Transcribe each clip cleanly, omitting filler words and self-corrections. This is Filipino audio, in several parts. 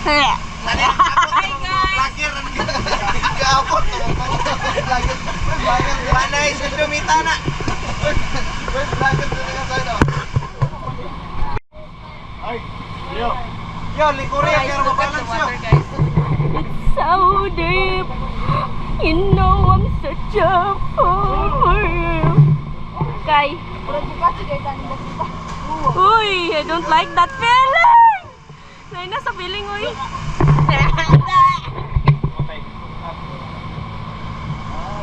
It's so deep. You know I'm such a fool for you. Kay. Uy, I don't like that feeling. Nay na sa feeling, uy.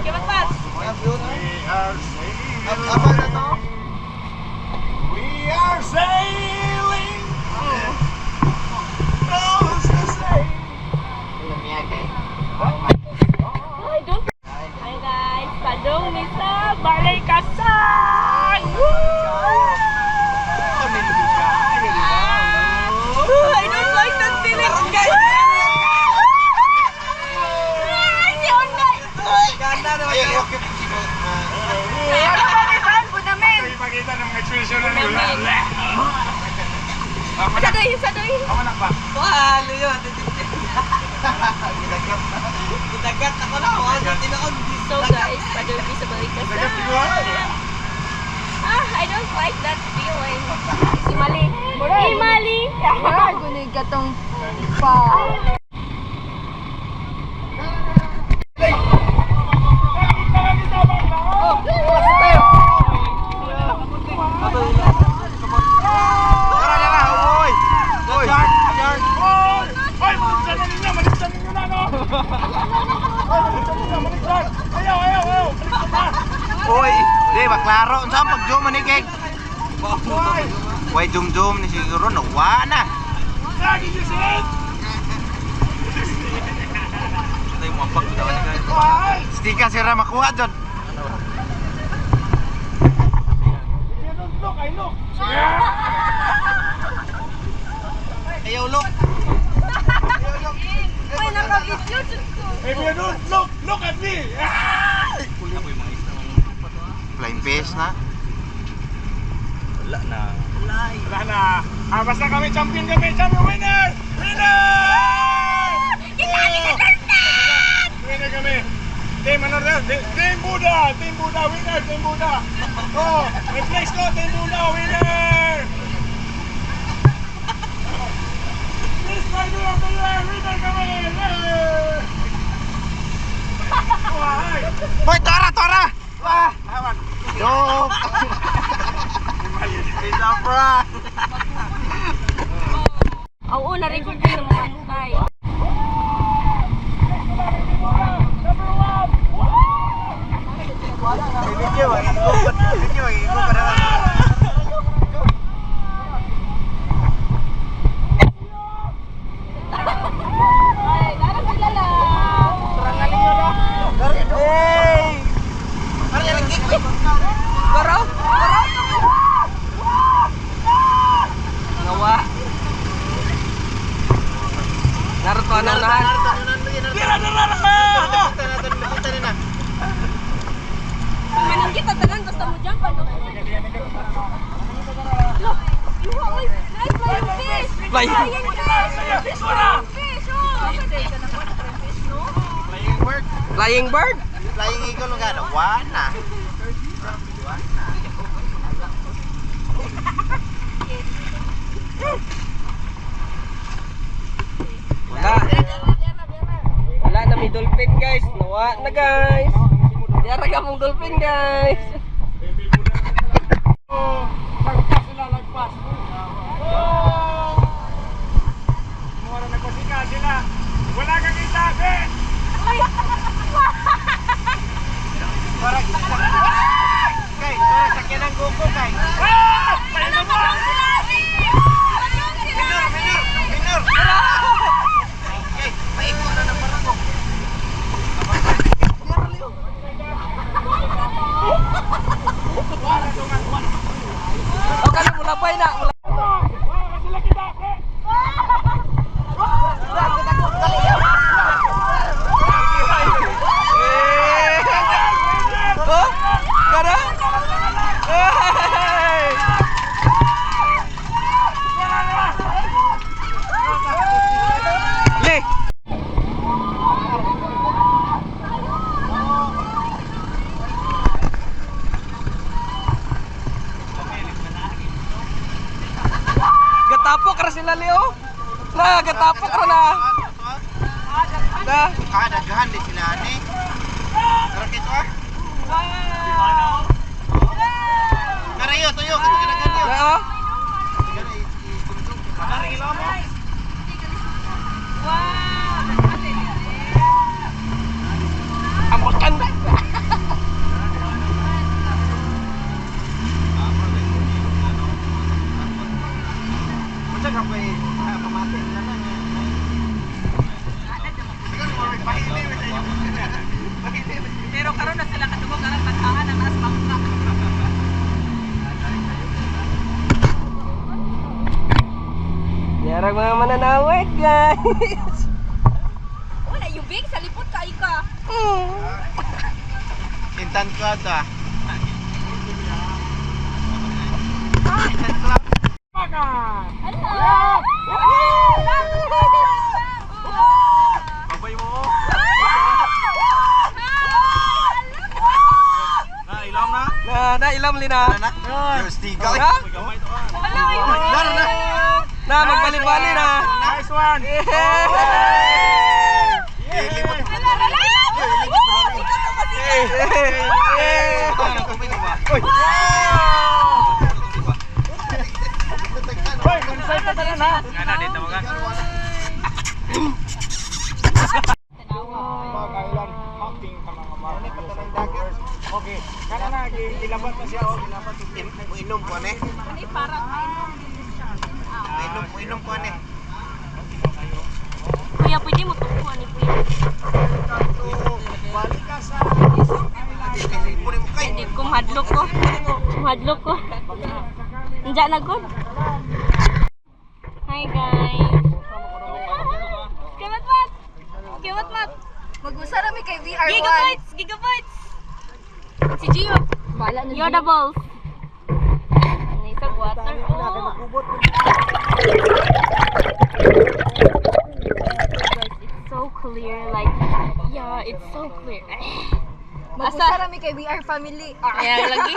Kamat pas. We are sailing. We are sailing. Close to sail. I don't. Hi guys, padong ni sa Balay Kasang. I don't like that feeling, guys. Si Onday. Ipakita ng expression ng Sadoy. Ako na ba? Halo yun. Ginagat ako na. So guys, padong ni sa Balay Kasang. I don't like that feeling. Si Mali. Si Mali. Gunig ka tong pa. Uy, di baklaro unsa pag zoom ni kay. Way zoom ni siguro nawa na. Tay mo pag daw ni kay. Stika sira makuha jud. Ayaw look. May nakabidyo jud ko. If you don't look at me. Flying fish na. Wala na. Wala na. Basta kami champion winner! Winner! Winner kami. Team ano rin? Team Buddha, winner, Team Buddha. Oh, reflex ko, Team Buddha, winner! This Rider of the Year, winner kami! Why? Hoy, tora! Joke! It's a prank! Oo, narinig ko ng mga mukay. Video, ikot pa na. Ay, darang sila lang. Hey! Ano yan ang kick? Garo? Nawa. Naruto na unahan. Tira na lang ka! Manang kita tanan basta mo dyan pa. Look, you always like flying fish. Flying fish. Fish, oh. Flying bird? Flying eagle nga, nawa na. Wala na may dolphin guys. Nawa na guys. Diara ka mong dolphin guys. Lagpas sila, lagpas. Mura nagpasika sila. Wala kang kita, Ben! Kay, sakyan ang GoPro kay. Paano mo? Minor! Kay, paiko na ng barako. sila, Leo. Nagatapak ra na. Da. Daghan di sila ani. Rakit ah. Karayo tuyo kan kinagan yo. Da. Ang maganda. Masa ka pa pamatin na lang. Pero karon na sila kadungog karang pagkahan ang as bangka. Yarang mga mananawit, guys. Wala yubig sa lipot ka ika. Intan ko ata. Babay mo. Ilam na. Na ilam lina. Diyos tiga. Ha? Laro na. Na magbali-bali na. Nice one. Hoy, konsay ka na na. Ano dito mo ka? Pag-island hopping ka mga mga. Okay, kana na ilabat na siya, ilabat Mo inom ko ane. Ani para Inom ko ane. kuya pwede mo tukuhan ni kuya. balik ka sa Puri mo kay. Hindi ko madlok ko. Madlok ko. Nandiyan na good. Hi guys. Kimat mat. Kimat mat. Mag-usara mi kay VR1. Gigabytes, gigabytes. Si Gio. Bala na Yoda balls. Nisag water. Oh. It's so clear. Like, yeah, it's so clear. Mag-usara mi kay VR family. Kaya lagi.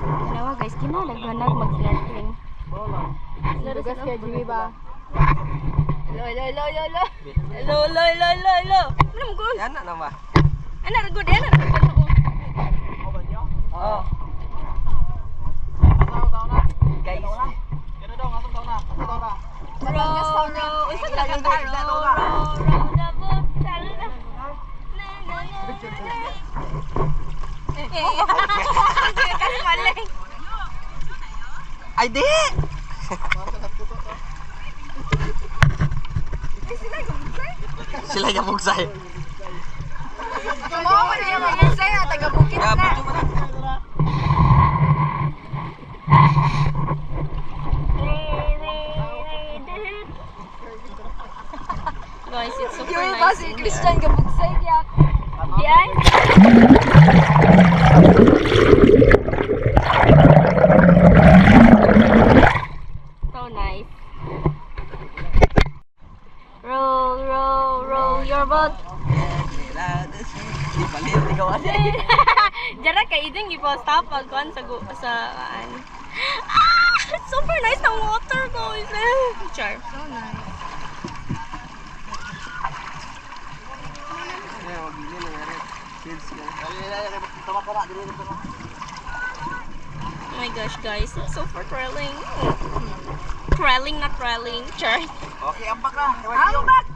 Dalawa guys, kinalaghanag mag-snorkeling. Lugas kay Jimmy ba? Lo. Hello, hello. Anong good? Yan na naman. Ano good? Ano good? Oh. Guys. Row, isa ka kanta. Row the boat. Kasi mali. Ay, di! Sila yung bugsay. Mo man niya mag-usay na taga bukid Ya, na. budyo mo na. Guys, it's super Yung ba nice. si Christian ga bugsay diya. Yan. So nice. Roll your boat. Baliw, ikaw ano? Jara kay ideng ipost-up pagkuan sa ano. Ah, super nice ng water guys. Char. So nice. Oh my gosh guys, it's super thrilling. Thrilling, not thrilling. Char. Okay, amba ka. Ambak.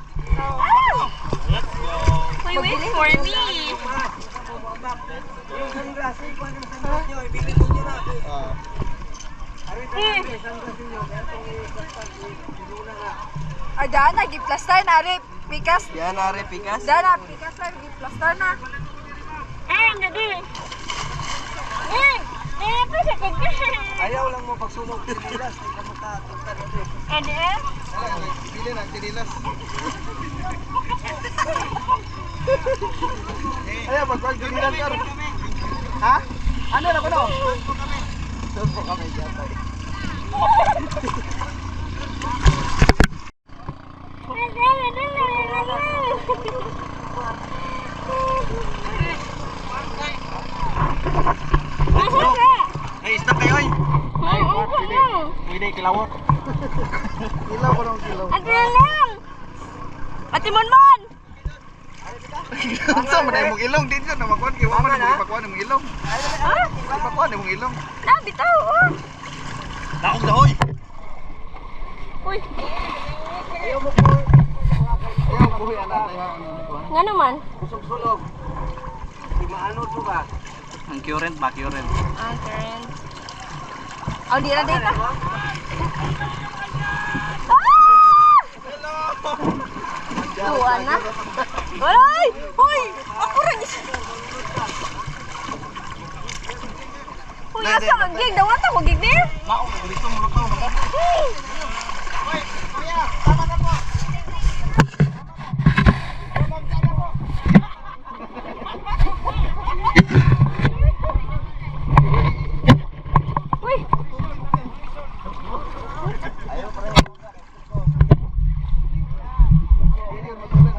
Wait for me. Ada na giplastar na ari pikas. Yan, Ari, pikas. Dana pikas na giplastar na. Hindi. Pwede ka. Ayaw lang mo pagsunog tinilas. Hindi ka makatunta na rin. Ano? Pili na tinilas. Ayaw, magpag tinilas ka. Ha? Ano na ko no? Doon po kami dyan tayo. Pwede kilawot. Kilaw ko ng kilaw. Ano lang? Ate Monmon! Unsa man imong ilong din sa namakon kay wa man mo ipakuan imong ilong. Ha? Ipakuan imong ilong. Na, bitaw, oh. Daog na hoy. Uy, Ayaw mo po. Ayaw buhi anak tayo. nga naman. Sulog. Di maano to ba? Ang current ba current? Ah, current. Oh, di na data. Tuwa na. Ay! Hoy! Ako rin isa. Uy, asa ang gig? Dawat ako gig niya? Mao dito mo lukaw. Uy!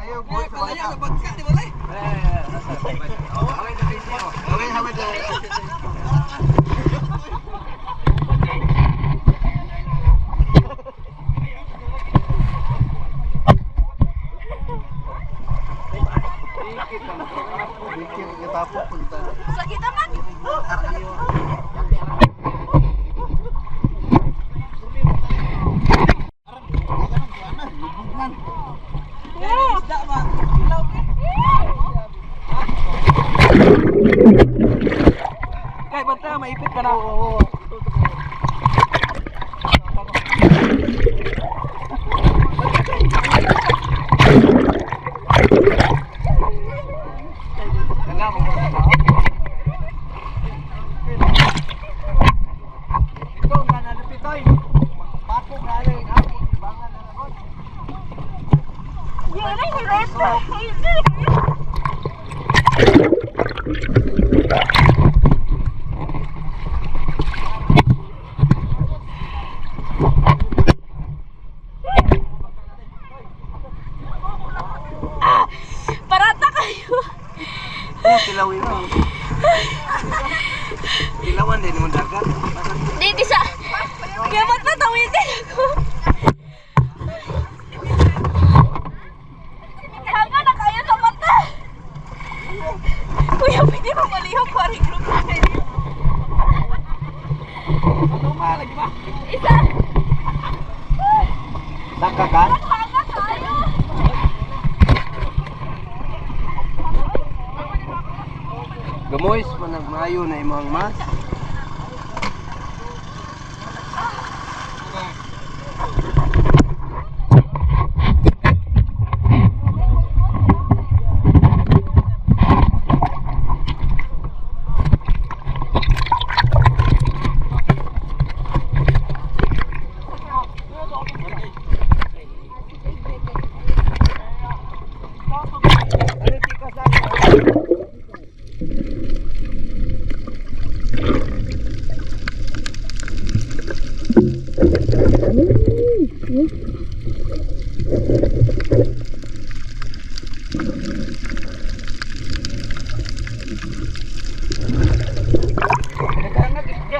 Ayaw boy sa bata. Sakit naman! Kay basta maipit ka na. Ito na nalupitoy. Pako galing ha. Bangan na nagon. Yan ay nilesa! Parata kayo! Kilawin mo. Kilawan din mo dagat. Di sa... Kaya ba't patawitin ako? Hanga na kayo sa mata! Kuya, pwede mo malihok ko rin group na kayo. Lagi ba? Isa! Nakakan? Hanga tayo! Gamoys managmayo na imong mas.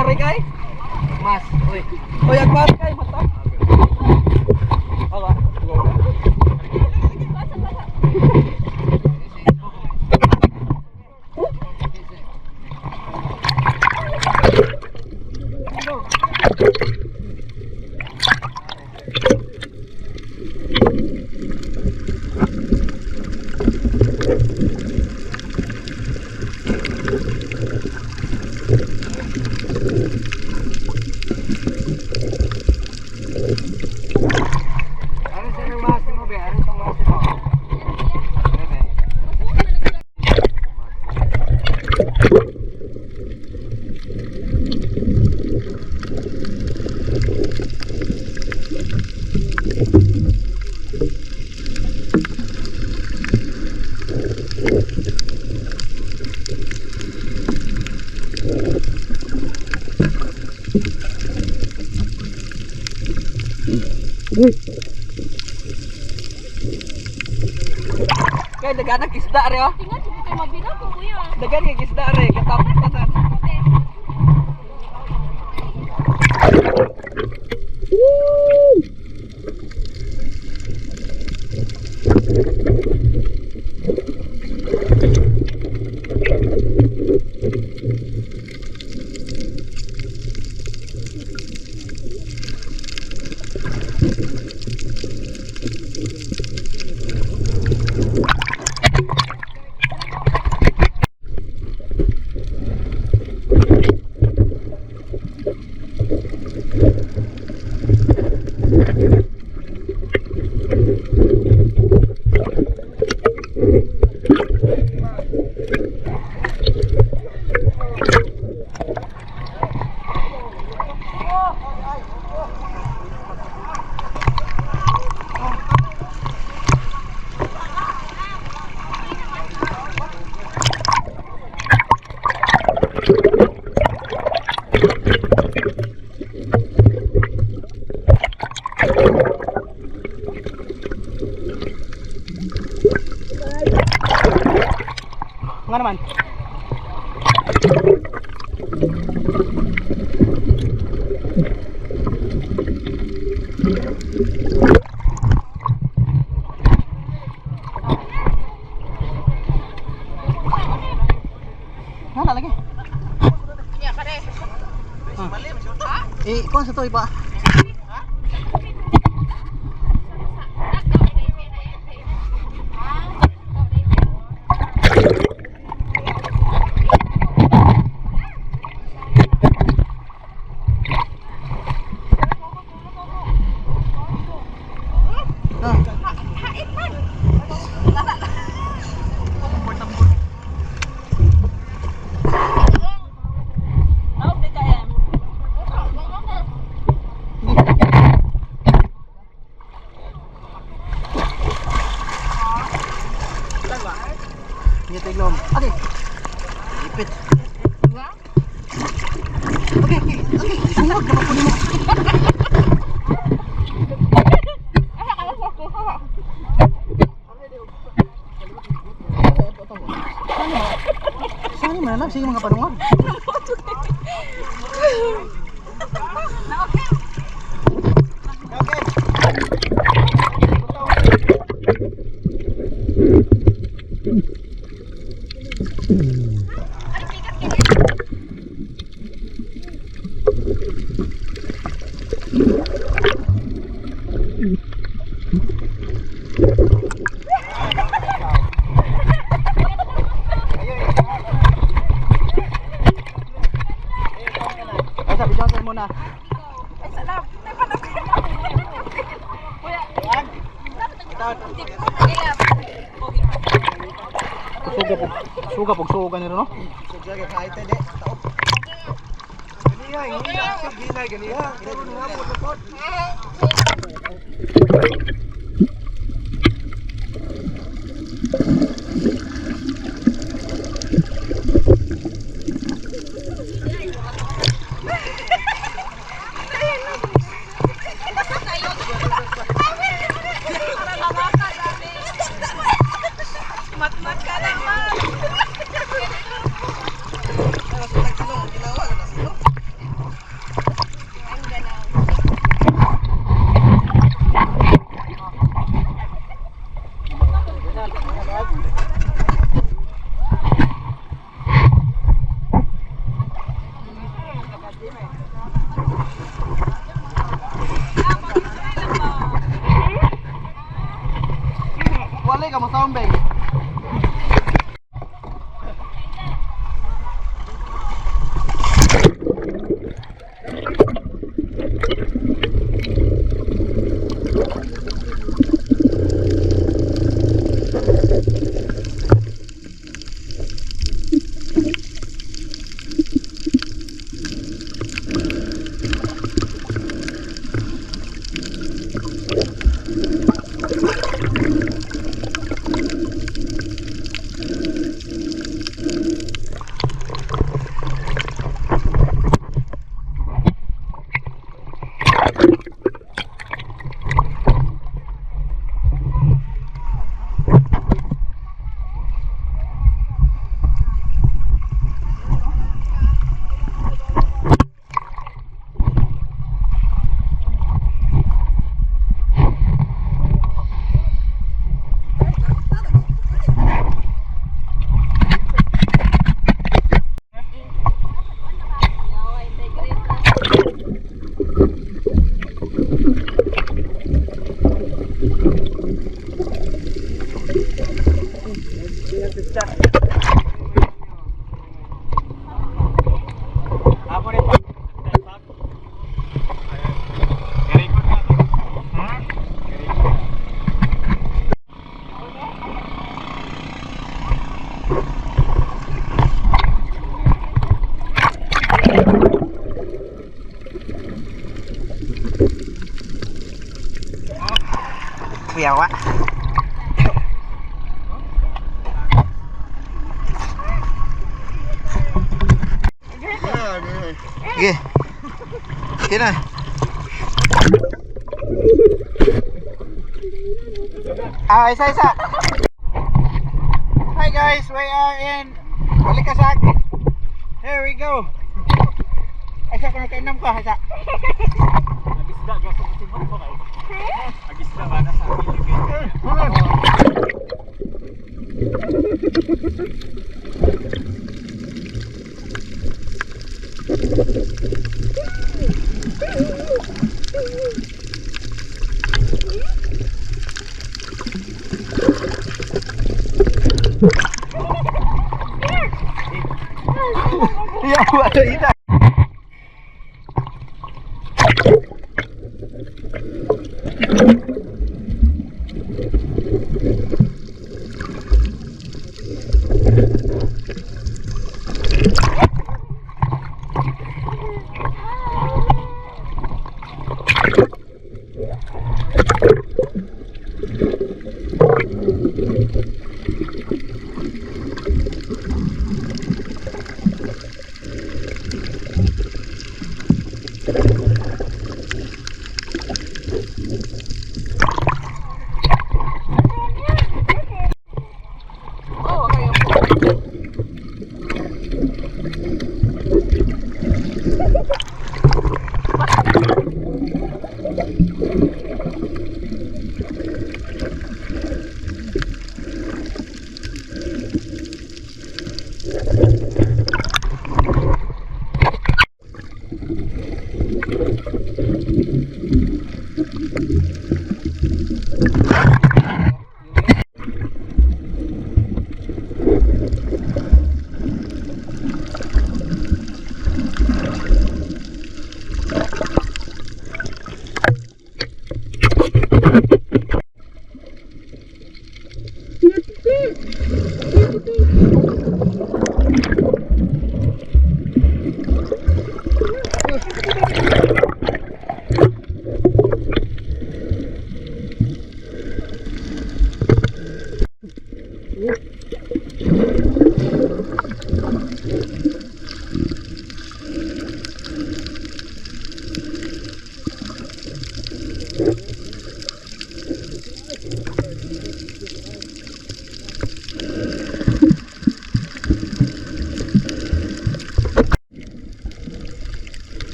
Ari kay? Mas. Uy. Uy, agpas kay mata. Awa. Ano sa nang mas mo be? Ano sa mas mo? Kay dagan ang isda re oh. Tingnan, hindi kayo mabinaw po, kuya. Dagan ang isda re katapos pa tan. Nga naman. Nana lagi. Ya, pare. Kung sa to iba. Ngitig lom. Okay. Ipit. Okay. Sumog na po nimo. Saan man lang sige mga panungag. Ay, sabi Johnson muna. Ay, salam. Ay, panak. Suga po suga nila no? Matmat ka naman. Wala ka mo sound bag. Kuyawa. Sige. Sige na. Isa. Hi guys, we are in Balikasag. Here we go. Isa ka nakainam ka, isa. Agisda, gasa mo timot mo kayo. Agisda, mana sa Pilipinas. Ya, ada ida.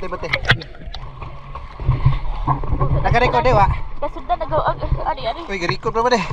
Putih. Naka-record deh, Wak. Kasudan nag-aag. Ari. Uy, record berapa deh?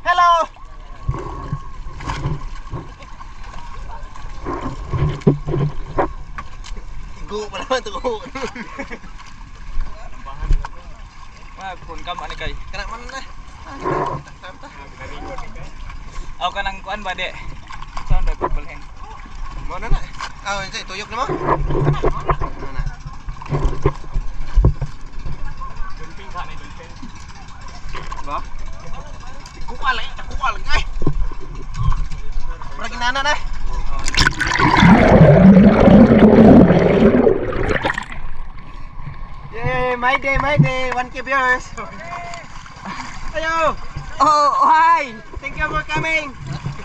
Hello. Tigo pa naman ito. Kun kam ani kay. Kena mana na? Aw kanang kuan ba de? Saan ba pagbalhin? Mana na? Ah, ini tuyok na mo? Mana? Ba? Kual ay. Pergi nana na. Yay, my day, my day. 1K viewers. Ayo. Oh, hi. Thank you for coming.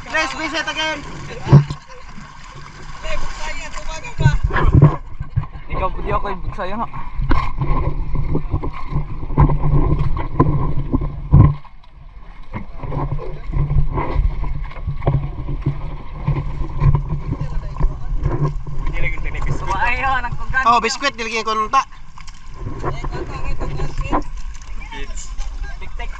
Let's visit again. Ikaw pudi ako yung sa'yo no. Ayaw, anak ko gan. Oh, biskwit dilagyan ko nunta. Tik-tik.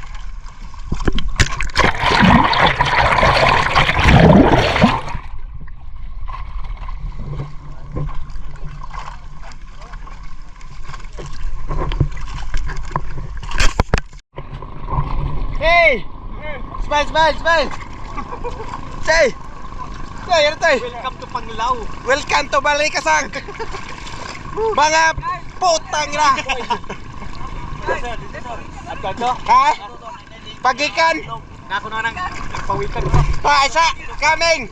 Hey! Smile, smile, smile! Say! Say, ano tayo? Welcome to Panglao. Welcome to Balikasang! Mga putang na! Ha? Pagikan! Nako na nang pawikan ko. Ha, isa! Coming!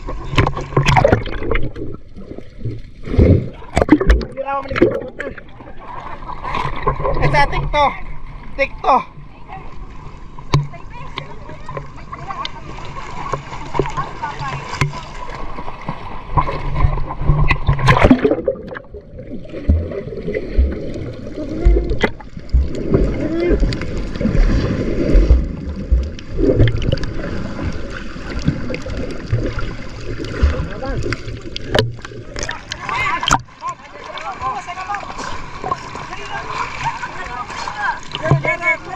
Isa, tikto! Tikto!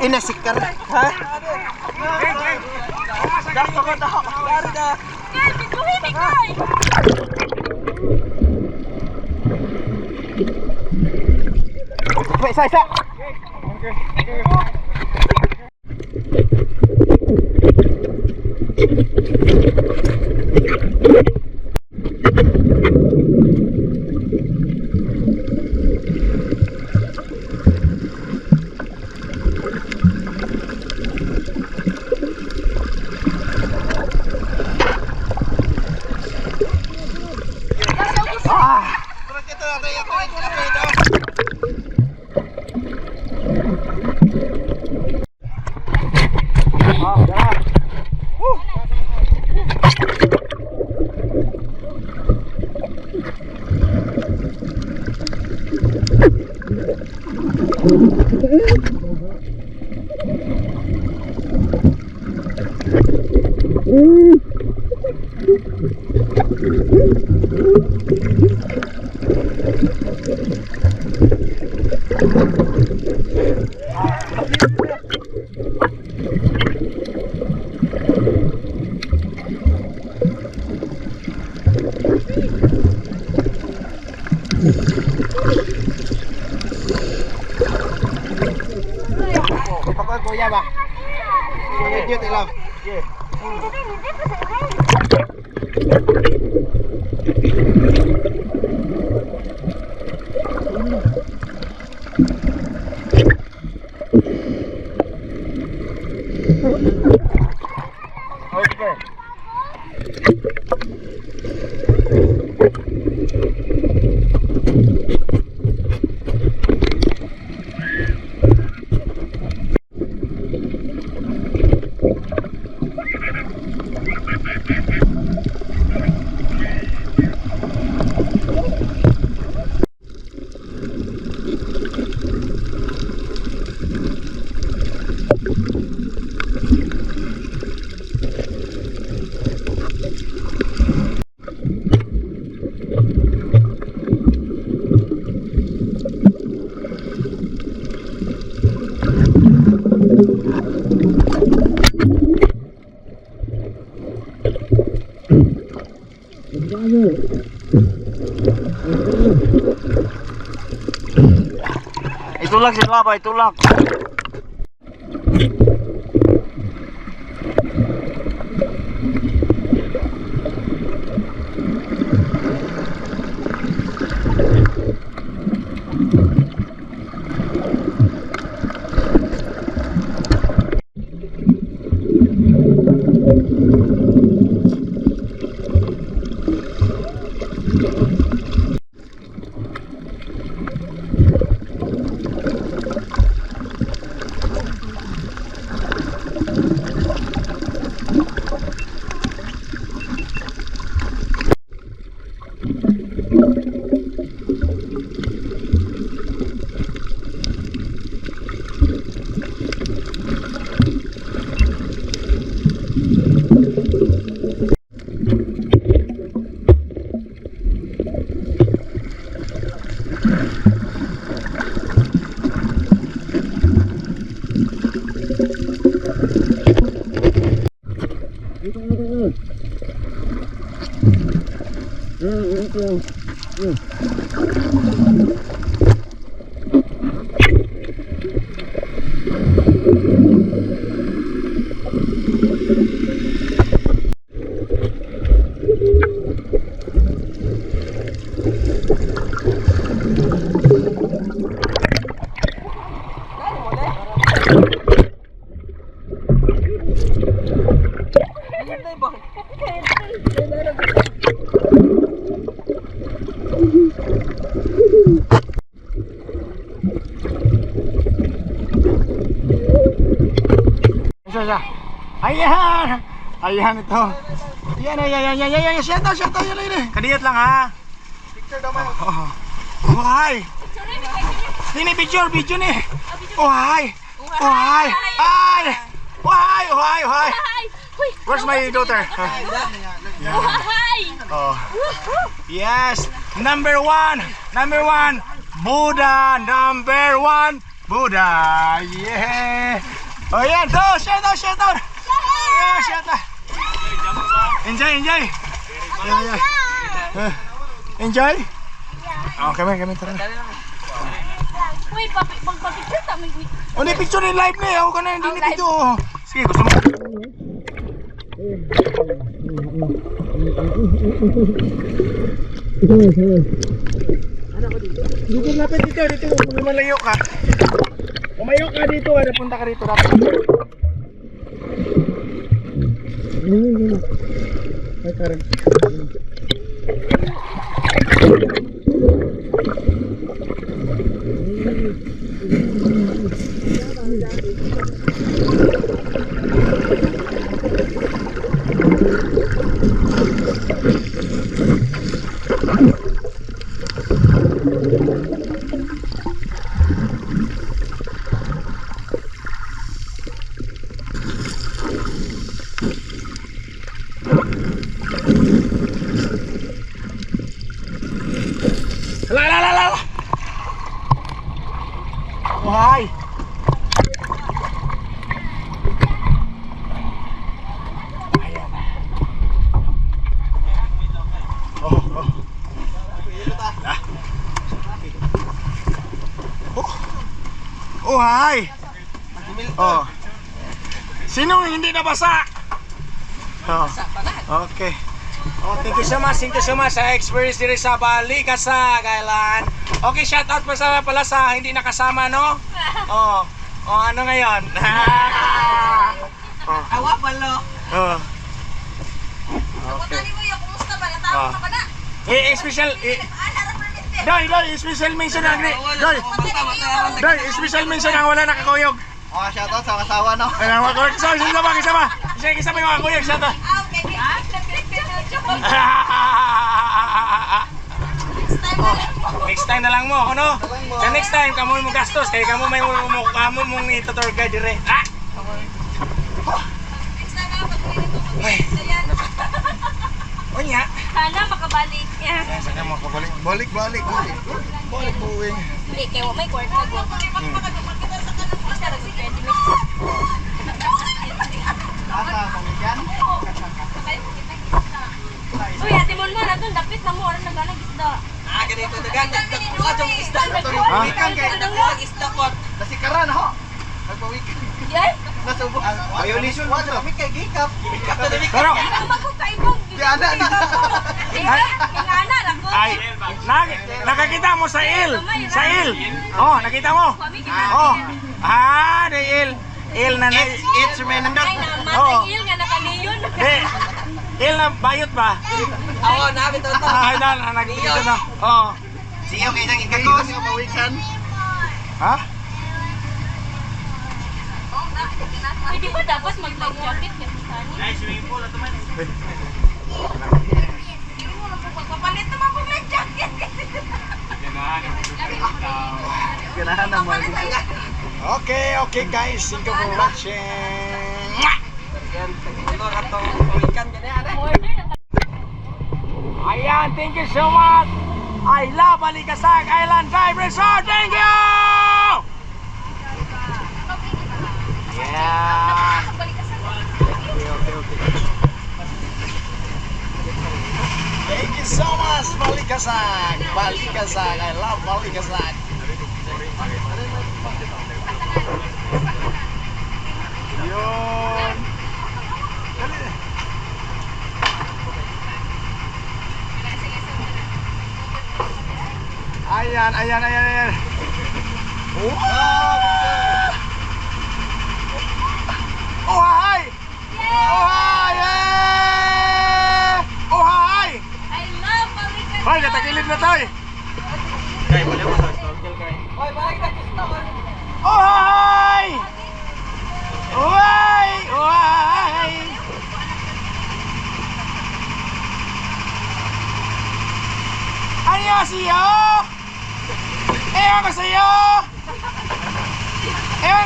Inasikar, ha? Gasto ko daw. Guys, bituhin ni Kai! Isa, isa. Pakuan kuya ba? Video tilaw. Itulak si Lapa, itulak. siya. Ayan! Ayan ito. Yan. Shut down. Yan. Kadiyat lang ha. Picture daw man. Oh, hi. Ini video ni. Oh, hi. Oh, hi. Hi. Oh, hi. Hi! Uy! Where's my daughter? Hi! Oh. Yes. Number one. Buddha. Number one. Buddha. Yeah. Oh, yan. So, shut down. Yeah, shut down. Enjoy. Enjoy? Oh, kami tara. Uy, magpapicture kami. Oh, ni picture ni live ni. Ako ka na, hindi ni video. Sige, gusto mo. Dito lapit dito. Lumalayo ka. Lumayo ka dito, punta ka dito dapat. Ay, Karen. La. Why? Oh, hi. Oh. Sino hindi nabasa? Oh. Okay. Oh, thank you so much sa experience diri sa Balikasag Island. Okay, shout out pala sa hindi nakasama, no? Oh. Oh, ano ngayon? Oh. Awa palo. Oh. Okay. Mo yung kumusta ba? Natawag ka ba na? Special Doy, special mention ang Doy, special mention ang wala nakakuyog. Oh, shout out sa kasawa no. Ano mo ko sa isa pa yung kakuyog, shout out. Next time na lang mo, ano? Sa next time, kamo mo gastos, kaya kamo may kamo mong ito-tour guide dire. Onya. Sana makabalik niya. Sana makabalik. Balik. Balik buwing. Hindi, kaya may court na go. Basta lang si Freddy Mix. Asa pamilyan? Uy, ate mo na doon, dapit na mo, ano naghanag isda. Ganito dagan. Nagbuka yung isda. Isda po. Nasikaran ho. Nagpa-weekend. Yes? Nasubo. Violation mo kami kay Gikap. Pero Ano ba kung kaibog? Di ana na. Ingana, ako. ay nakakita mo sa il. Oh, nakita mo. Oh. Il na It's remember. Ay, namatay il nga nakaniyon. Il na bayot ba? Awa, nabi to. Ay, nakikita na. Oh. Siyo kay nang ikagos sa weekend. Ha? Pwede ba dapat mag-life jacket? Papalit naman po may jacket. Ganahan na mo. Okay guys, thank you for watching. Ayan, thank you so much. I love Balikasag Island Drive Resort. Thank you. Yeah. Okay. Thank you so much, Balikasag. I love Balikasag. Yun. Ayan. Oh, hi! I love Balikan. Hoy, natakilid na tayo. Oh, hi!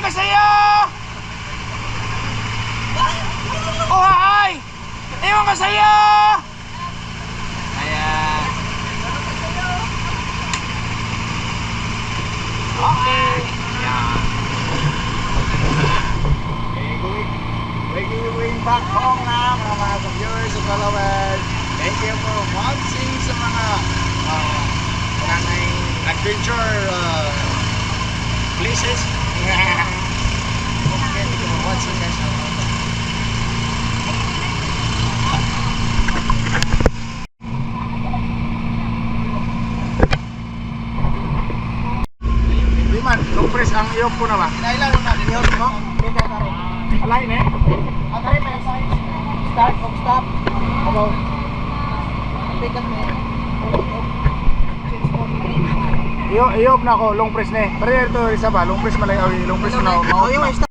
Iwan ka sa'yo! Oh, hi! Iwan ka sa'yo! Ayan. Okay. Ayan. Going back home na mga viewers and followers. Thank you for watching sa mga adventure places. Okay, thank you for watching guys. Di man, compress ang iyong po na ba? Kinailan mo na din mo? Kita ka rin. Alay na eh. Ang rin may sign. Start, stop. Hello. Pick up me. Iyop na ako, long press na eh. Pero ito isa ba, long press malay, long press na ako. Oh, yung stop.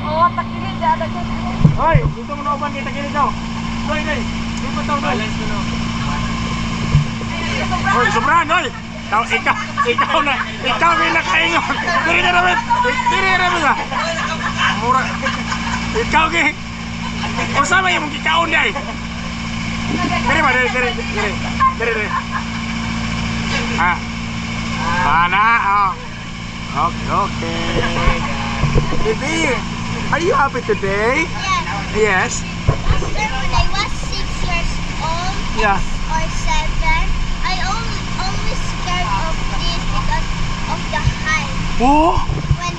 Oh, takilid dada ko. Hoy, dito mo na uban kita kinito daw. Hoy, hoy. Dito mo daw. Balance mo na. Hoy, sobrahan, hoy. Ikaw na. Ikaw may nakaingon. Diri na naman. Diri na naman. Mura. Ikaw kay. O sama yung kikaon day. Diri ba, diri. Ah. Mana, oh. Okay. Baby, are you happy today? Yes. Last year when I was 6 years old Yeah. or 7, I only scared of this because of the height. Oh. When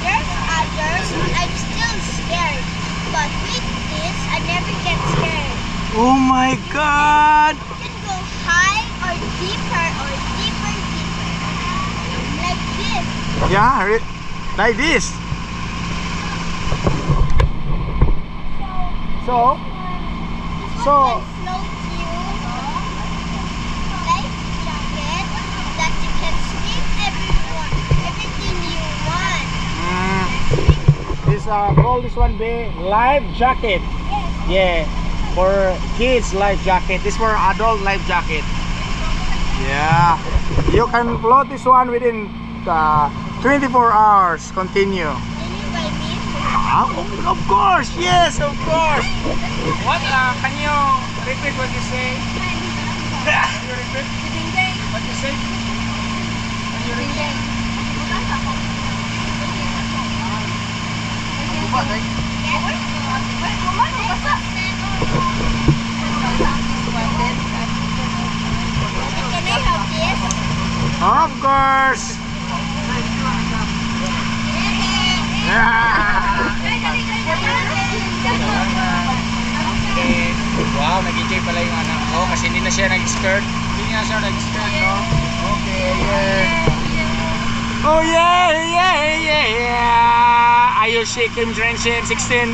there's others, I'm still scared. But with this, I never get scared. Oh my God. You can go high or deeper. Like this. Yeah, like this. So, Can float you. Life jacket that you can swim everything you want. this call this one be life jacket. Yeah, for kids life jacket. This for adult life jacket. Yeah, you can float this one within 24 hours. Continue. Can you buy me? Of course, yes, of course. What? Can you repeat what you say? Can you repeat what you say? Can you repeat? Can I have this? Of course. Okay. Wow, nag-enjoy pala yung anak ko kasi hindi na siya nag-skirt. Hindi na siya nag-skirt, no? Okay, yeah. Oh yeah. Ayushi Kim Jong-un 16.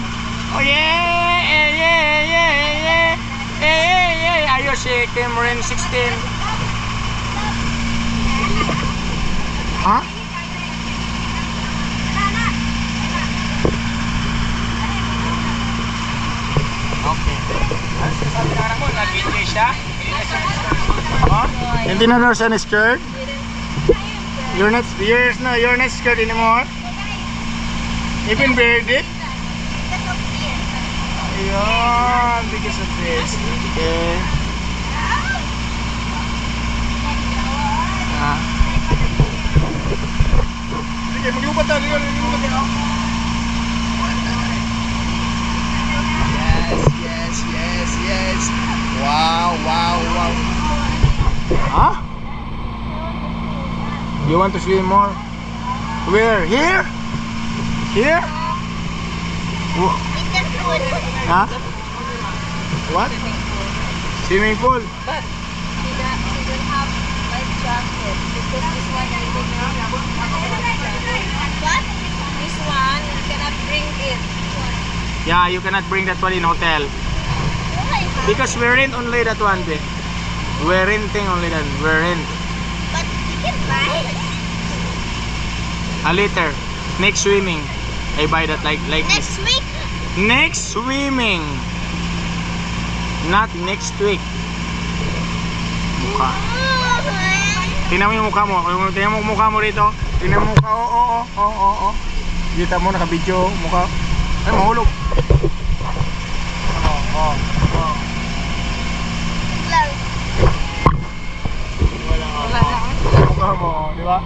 Oh yeah. Ayushi Kim Jong-un 16. Huh? Okay. Ano sabi ng anak mo? Nag-enjoy siya? Huh? Hindi na daw siya na-skirt? You're not skirt anymore? Even bearded? Because of this. Ayun, because of this. Okay. Sige, mag-iubat na. Yes. Wow. Huh? You want to swim more? Where? Here? Here? It can put. Huh? What? Swimming pool? But she don't have life jacket because this one I think What? this one you cannot bring it. Yeah, you cannot bring that one in hotel. Why? Because we rent only that one, babe. We're renting only that. We're rent. But you can buy it. Later. Next swimming. I buy that like Next this. week. Next swimming. Not next week. Mukha. Oh, Tingnan mo yung mukha mo. Tingnan mo yung mukha mo rito. Tingnan mo yung mukha. Oo. Kita mo, naka-video mukha. Ay, mahulog. Oo. Love. Wala. Mukha mo, di ba?